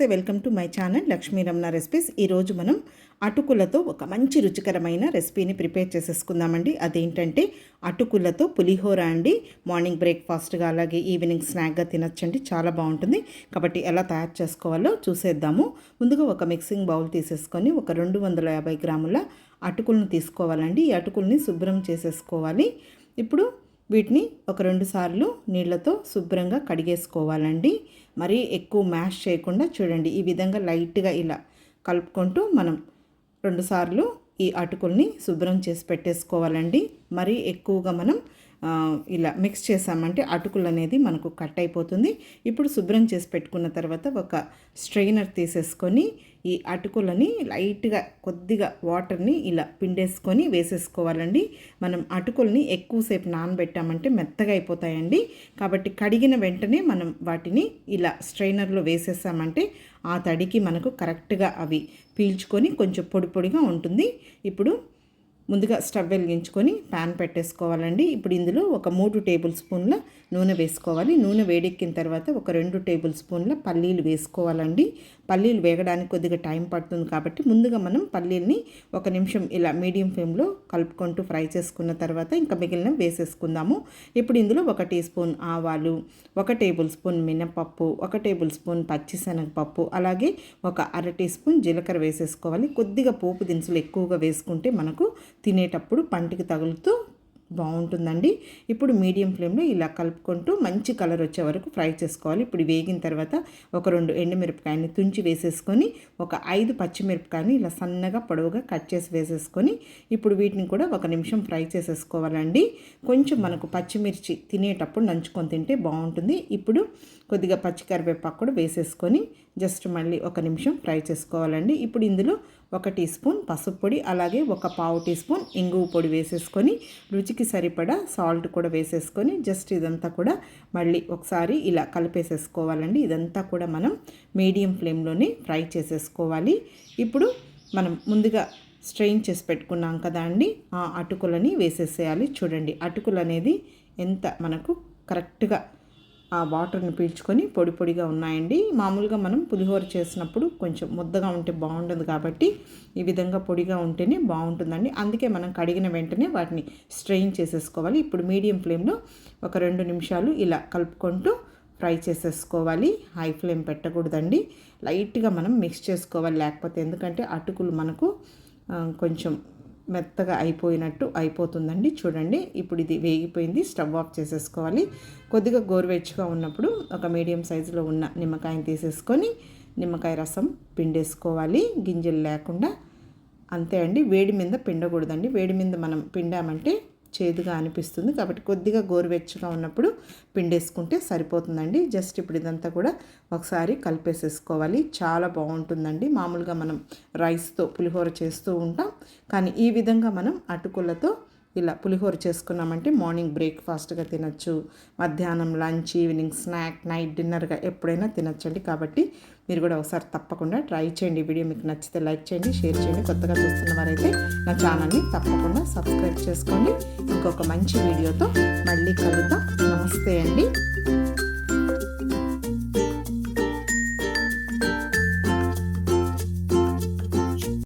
నమస్తే, welcome to my channel Lakshmi Ramana recipes. ఈరోజు మనం అటుకులతో ఒక మంచి రుచికరమైన రెసిపీని ప్రిపేర్ చేసేసుకుందామండి. అదేంటంటే అటుకులతో పులిహోర అండి. మార్నింగ్ బ్రేక్ఫాస్ట్గా అలాగే ఈవినింగ్ స్నాక్గా తినొచ్చండి, చాలా బాగుంటుంది. కాబట్టి ఎలా తయారు చేసుకోవాలో చూసేద్దాము. ముందుగా ఒక మిక్సింగ్ బౌల్ తీసేసుకొని ఒక 250 గ్రాముల అటుకులను తీసుకోవాలండి. ఈ అటుకుల్ని శుభ్రం చేసేసుకోవాలి. ఇప్పుడు వీటిని ఒక 2 సార్లు నీళ్ళతో శుభ్రంగా కడిగేసుకోవాలండి. మరీ ఎక్కువ మ్యాష్ చేయకుండా చూడండి, ఈ విధంగా లైట్గా ఇలా కలుపుకుంటూ మనం 2 సార్లు ఈ అటుకుల్ని శుభ్రం చేసి పెట్టేసుకోవాలండి. మరీ ఎక్కువగా మనం ఇలా మిక్స్ చేసామంటే అటుకులు అనేది మనకు కట్ అయిపోతుంది. ఇప్పుడు శుభ్రం చేసి పెట్టుకున్న తర్వాత ఒక స్ట్రెయినర్ తీసేసుకొని ఈ అటుకులని లైట్గా కొద్దిగా వాటర్ని ఇలా పిండేసుకొని వేసేసుకోవాలండి. మనం అటుకుల్ని ఎక్కువసేపు నానబెట్టామంటే మెత్తగా అయిపోతాయండి. కాబట్టి కడిగిన వెంటనే మనం వాటిని ఇలా స్ట్రెయినర్లో వేసేసామంటే ఆ తడికి మనకు కరెక్ట్గా అవి పీల్చుకొని కొంచెం పొడి పొడిగా ఉంటుంది. ఇప్పుడు ముందుగా స్టవ్ వెలిగించుకొని ప్యాన్ పెట్టేసుకోవాలండి. ఇప్పుడు ఇందులో ఒక 3 టేబుల్ స్పూన్ల నూనె వేసుకోవాలి. నూనె వేడెక్కిన తర్వాత ఒక 2 టేబుల్ స్పూన్ల పల్లీలు వేసుకోవాలండి. పల్లీలు వేగడానికి కొద్దిగా టైం పడుతుంది కాబట్టి ముందుగా మనం పల్లీల్ని 1 నిమిషం ఇలా మీడియం ఫ్లేమ్లో కలుపుకుంటూ ఫ్రై చేసుకున్న తర్వాత ఇంకా మిగిలిన వేసేసుకుందాము. ఇప్పుడు ఇందులో 1 టీ స్పూన్ ఆవాలు, 1 టేబుల్ స్పూన్ మినపప్పు, 1 టేబుల్ స్పూన్ పచ్చిశనగపప్పు, అలాగే ఒక 1/2 టీ స్పూన్ జీలకర్ర వేసేసుకోవాలి. కొద్దిగా పోపు దినుసులు ఎక్కువగా వేసుకుంటే మనకు తినేటప్పుడు పంటికి తగులుతూ బాగుంటుందండి. ఇప్పుడు మీడియం ఫ్లేమ్లో ఇలా కలుపుకుంటూ మంచి కలర్ వచ్చే వరకు ఫ్రై చేసుకోవాలి. ఇప్పుడు వేగిన తర్వాత ఒక 2 ఎండుమిరపకాయని తుంచి వేసేసుకొని ఒక 5 పచ్చిమిరపకాయని ఇలా సన్నగా పొడవుగా కట్ చేసి వేసేసుకొని ఇప్పుడు వీటిని కూడా 1 నిమిషం ఫ్రై చేసేసుకోవాలండి. కొంచెం మనకు పచ్చిమిర్చి తినేటప్పుడు నంచుకొని తింటే బాగుంటుంది. ఇప్పుడు కొద్దిగా పచ్చికరివేపాకు కూడా వేసేసుకొని జస్ట్ మళ్ళీ 1 నిమిషం ఫ్రై చేసుకోవాలండి. ఇప్పుడు ఇందులో 1 టీ స్పూన్ పసుపు పొడి, అలాగే ఒక పావు టీ స్పూన్ ఇంగువ పొడి వేసేసుకొని రుచికి సరిపడా సాల్ట్ కూడా వేసేసుకొని జస్ట్ ఇదంతా కూడా మళ్ళీ ఒకసారి ఇలా కలిపేసేసుకోవాలండి. ఇదంతా కూడా మనం మీడియం ఫ్లేమ్లోనే ఫ్రై చేసేసుకోవాలి. ఇప్పుడు మనం ముందుగా స్ట్రెయిన్ చేసి పెట్టుకున్నాం కదా అండి, ఆ అటుకులని వేసేసేయాలి. చూడండి, అటుకులు అనేది ఎంత మనకు కరెక్ట్గా ఆ వాటర్ని పీల్చుకొని పొడి పొడిగా ఉన్నాయండి. మామూలుగా మనం పులిహోర చేసినప్పుడు కొంచెం ముద్దగా ఉంటే బాగుంటుంది కాబట్టి ఈ విధంగా పొడిగా ఉంటేనే బాగుంటుందండి. అందుకే మనం కడిగిన వెంటనే వాటిని స్ట్రెయిన్ చేసేసుకోవాలి. ఇప్పుడు మీడియం ఫ్లేమ్లో ఒక 2 నిమిషాలు ఇలా కలుపుకుంటూ ఫ్రై చేసేసుకోవాలి. హై ఫ్లేమ్ పెట్టకూడదండి, లైట్గా మనం మిక్స్ చేసుకోవాలి. లేకపోతే ఎందుకంటే అటుకులు మనకు కొంచెం మెత్తగా అయిపోయినట్టు అయిపోతుందండి. చూడండి, ఇప్పుడు ఇది వేగిపోయింది. స్టవ్ ఆఫ్ చేసేసుకోవాలి. కొద్దిగా గోరువెచ్చగా ఉన్నప్పుడు ఒక మీడియం సైజులో ఉన్న నిమ్మకాయని తీసేసుకొని నిమ్మకాయ రసం పిండేసుకోవాలి, గింజలు లేకుండా. అంతే అండి, వేడి మీద పిండకూడదండి. వేడి మీద మనం పిండామంటే చేదుగా అనిపిస్తుంది. కాబట్టి కొద్దిగా గోరువెచ్చగా ఉన్నప్పుడు పిండేసుకుంటే సరిపోతుందండి. జస్ట్ ఇప్పుడు ఇదంతా కూడా ఒకసారి కలిపేసేసుకోవాలి. చాలా బాగుంటుందండి. మామూలుగా మనం రైస్తో పులిహోర చేస్తూ ఉంటాం, కానీ ఈ విధంగా మనం అటుకులతో ఇలా పులిహోర చేసుకున్నామంటే మార్నింగ్ బ్రేక్ఫాస్ట్గా తినచ్చు, మధ్యాహ్నం లంచ్, ఈవినింగ్ స్నాక్, నైట్ డిన్నర్గా ఎప్పుడైనా తినచ్చండి. కాబట్టి మీరు కూడా ఒకసారి తప్పకుండా ట్రై చేయండి. వీడియో మీకు నచ్చితే లైక్ చేయండి, షేర్ చేయండి. కొత్తగా చూస్తున్న వారైతే నా ఛానల్ని తప్పకుండా సబ్స్క్రైబ్ చేసుకోండి. ఇంకొక మంచి వీడియోతో మళ్ళీ కలుద్దాం. నమస్తే అండి.